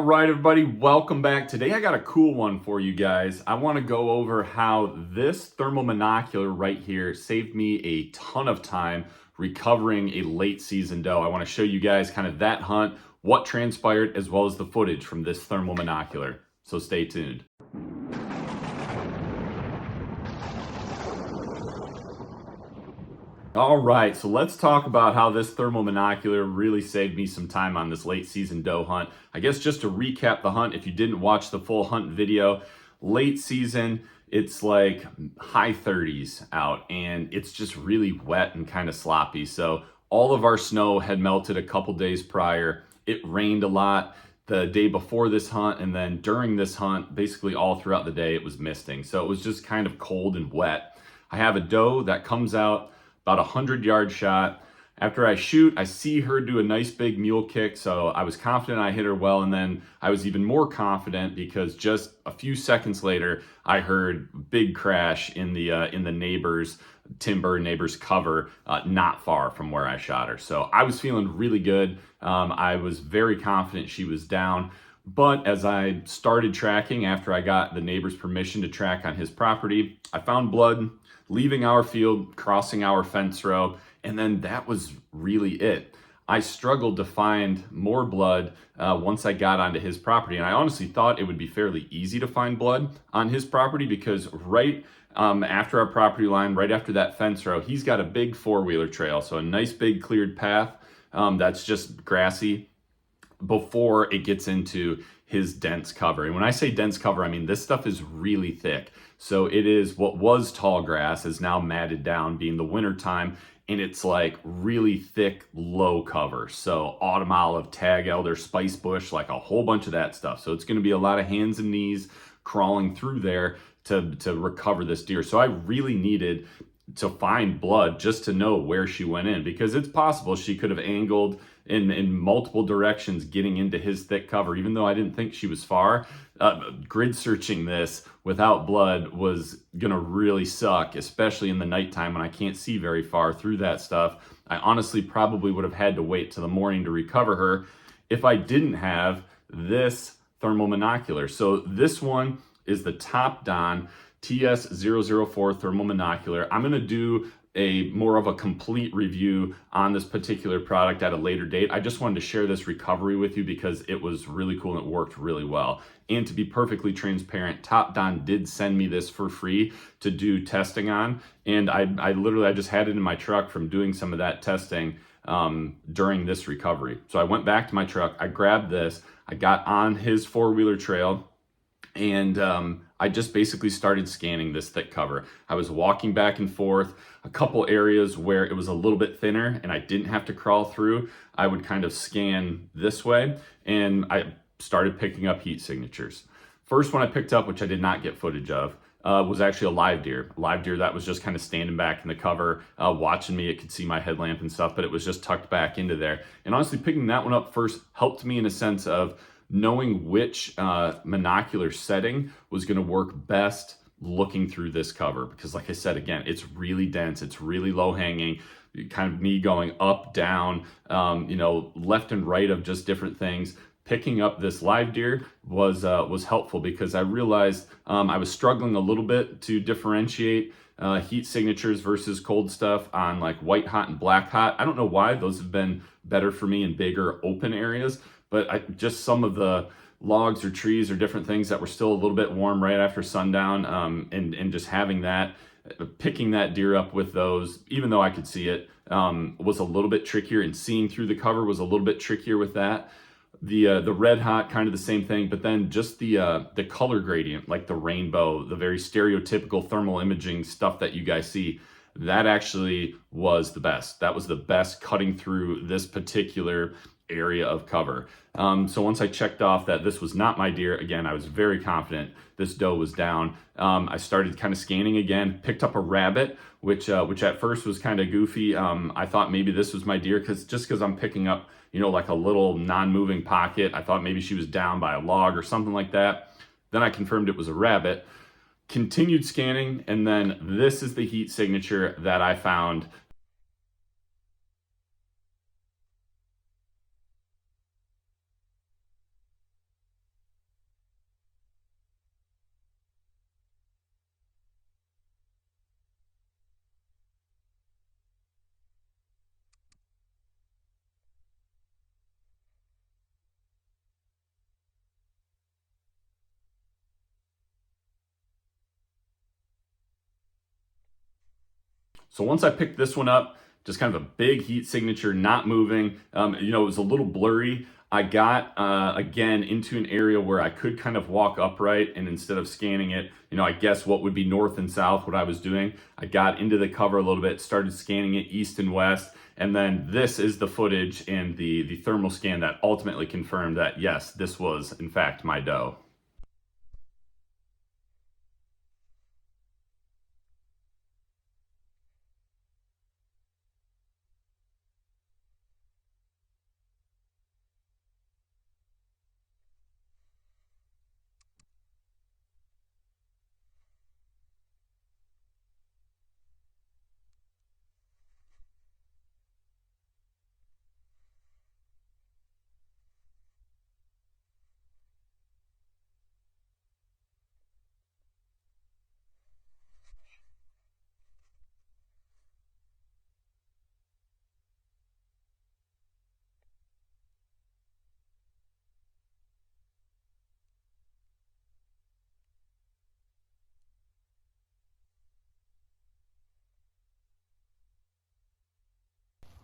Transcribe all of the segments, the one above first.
All right, everybody, welcome back. Today I got a cool one for you guys. I want to go over how this thermal monocular right here saved me a ton of time recovering a late season doe. I want to show you guys kind of that hunt, what transpired, as well as the footage from this thermal monocular. So stay tuned. All right, so let's talk about how this thermal monocular really saved me some time on this late season doe hunt. I guess just to recap the hunt, if you didn't watch the full hunt video, late season, it's like high 30s out and it's just really wet and kind of sloppy. So all of our snow had melted a couple days prior. It rained a lot the day before this hunt, and then during this hunt, basically all throughout the day, it was misting. So it was just kind of cold and wet. I have a doe that comes out about a 100-yard shot. After I shoot, I see her do a nice big mule kick, so I was confident I hit her well, and then I was even more confident because just a few seconds later, I heard big crash in the neighbor's timber, neighbor's cover, not far from where I shot her. So I was feeling really good. I was very confident she was down. But as I started tracking, after I got the neighbor's permission to track on his property, I found blood leaving our field, crossing our fence row, and then that was really it. I struggled to find more blood once I got onto his property, and I honestly thought it would be fairly easy to find blood on his property because right after our property line, right after that fence row, he's got a big four-wheeler trail, so a nice big cleared path that's just grassy before it gets into his dense cover. And when I say dense cover, I mean this stuff is really thick. So it is what was tall grass is now matted down, being the winter time, and it's like really thick, low cover. So autumn olive, tag elder, spice bush, like a whole bunch of that stuff. So it's going to be a lot of hands and knees crawling through there to recover this deer. So I really needed to find blood just to know where she went in, because it's possible she could have angled in multiple directions getting into his thick cover. Even though I didn't think she was far, grid searching this without blood was gonna really suck, especially in the nighttime when I can't see very far through that stuff. I honestly probably would have had to wait till the morning to recover her if I didn't have this thermal monocular. So this one is the TOPDON TS004 Thermal Monocular. I'm going to do a more of a complete review on this particular product at a later date. I just wanted to share this recovery with you because it was really cool and it worked really well. And to be perfectly transparent, TOPDON did send me this for free to do testing on. And I literally just had it in my truck from doing some of that testing during this recovery. So I went back to my truck, I grabbed this, I got on his four-wheeler trail, and I just basically started scanning this thick cover. I was walking back and forth. A couple areas where it was a little bit thinner and I didn't have to crawl through, I would kind of scan this way, and I started picking up heat signatures. First one I picked up, which I did not get footage of, was actually a live deer. A live deer that was just kind of standing back in the cover, watching me. It could see my headlamp and stuff, but it was just tucked back into there. And honestly, picking that one up first helped me in a sense of knowing which monocular setting was going to work best looking through this cover. Because like I said, again, it's really dense, it's really low hanging, kind of me going up, down, left and right of just different things. Picking up this live deer was helpful because I realized I was struggling a little bit to differentiate heat signatures versus cold stuff on like white hot and black hot. I don't know why. Those have been better for me in bigger open areas, but just some of the logs or trees or different things that were still a little bit warm right after sundown, and just having that, picking that deer up with those, even though I could see it, was a little bit trickier, and seeing through the cover was a little bit trickier with that. The red hot, kind of the same thing, but then just the color gradient, like the rainbow, the very stereotypical thermal imaging stuff that you guys see, that actually was the best. That was the best cutting through this particular area of cover. So once I checked off that this was not my deer, again, I was very confident this doe was down. I started kind of scanning again, picked up a rabbit, which at first was kind of goofy. I thought maybe this was my deer because I'm picking up, like a little non-moving pocket. I thought maybe she was down by a log or something like that. Then I confirmed it was a rabbit. Continued scanning, and then this is the heat signature that I found. So once I picked this one up, just kind of a big heat signature, not moving. It was a little blurry. I got, again, into an area where I could kind of walk upright, and instead of scanning it, I guess what would be north and south, what I was doing, I got into the cover a little bit, started scanning it east and west, and then this is the footage and the thermal scan that ultimately confirmed that, yes, this was, in fact, my doe.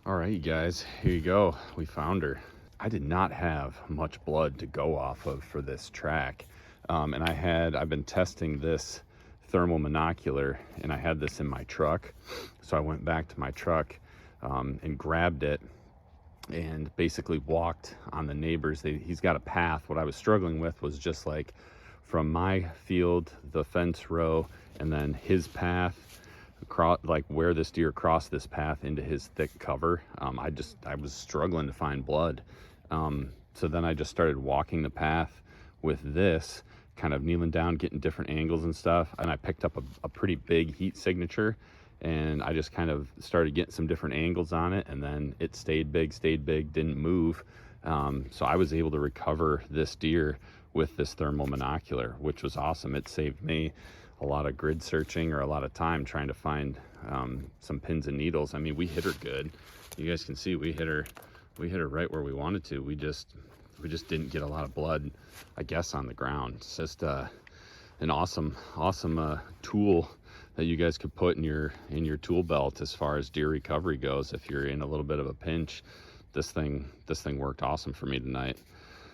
All right, you guys, here you go. We found her. I did not have much blood to go off of for this track. And I've been testing this thermal monocular, and I had this in my truck. So I went back to my truck and grabbed it and basically walked on the neighbors. He's got a path. What I was struggling with was just like from my field, the fence row, and then his path, across, like where this deer crossed this path into his thick cover. I was struggling to find blood. So then I just started walking the path with this, kind of kneeling down, getting different angles and stuff. And I picked up a pretty big heat signature, and I just kind of started getting some different angles on it, and then it stayed big, didn't move. So I was able to recover this deer with this thermal monocular, which was awesome. It saved me a lot of grid searching or a lot of time trying to find some pins and needles. I mean, we hit her good. You guys can see we hit her right where we wanted to. We just didn't get a lot of blood, I guess, on the ground. It's just an awesome tool that you guys could put in your tool belt as far as deer recovery goes. If you're in a little bit of a pinch, this thing worked awesome for me tonight.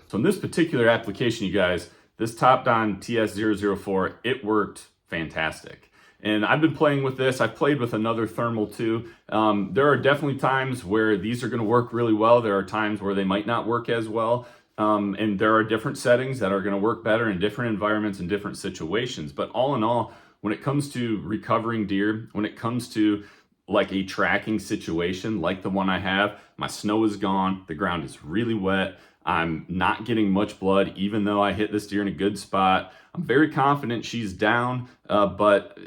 So in this particular application, you guys, this TOPDON TS004, it worked fantastic. And I've been playing with this. I've played with another thermal too. There are definitely times where these are going to work really well. There are times where they might not work as well. And there are different settings that are going to work better in different environments and different situations. But all in all, when it comes to recovering deer, when it comes to like a tracking situation like the one I have, my snow is gone, the ground is really wet, I'm not getting much blood even though I hit this deer in a good spot. I'm very confident she's down, but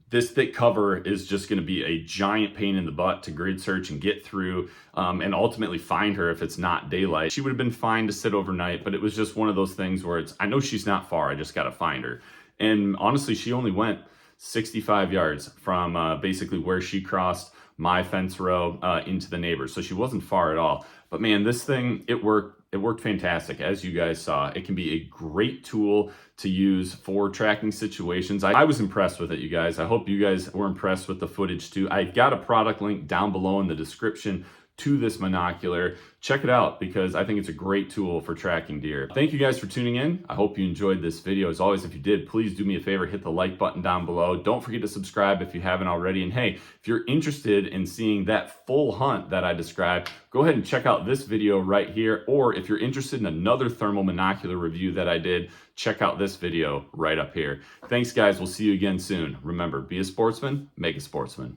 this thick cover is just going to be a giant pain in the butt to grid search and get through and ultimately find her if it's not daylight. She would have been fine to sit overnight, but it was just one of those things where I know she's not far, I just got to find her. And honestly, she only went 65 yards from basically where she crossed my fence row into the neighbors. So she wasn't far at all. But man, this thing, it worked fantastic. As you guys saw, it can be a great tool to use for tracking situations. I was impressed with it, you guys. I hope you guys were impressed with the footage too. I've got a product link down below in the description to this monocular. Check it out because I think it's a great tool for tracking deer. Thank you guys for tuning in. I hope you enjoyed this video. As always, if you did, please do me a favor, hit the like button down below. Don't forget to subscribe if you haven't already. And hey, if you're interested in seeing that full hunt that I described, go ahead and check out this video right here. Or if you're interested in another thermal monocular review that I did, check out this video right up here. Thanks guys, we'll see you again soon. Remember, be a sportsman, make a sportsman.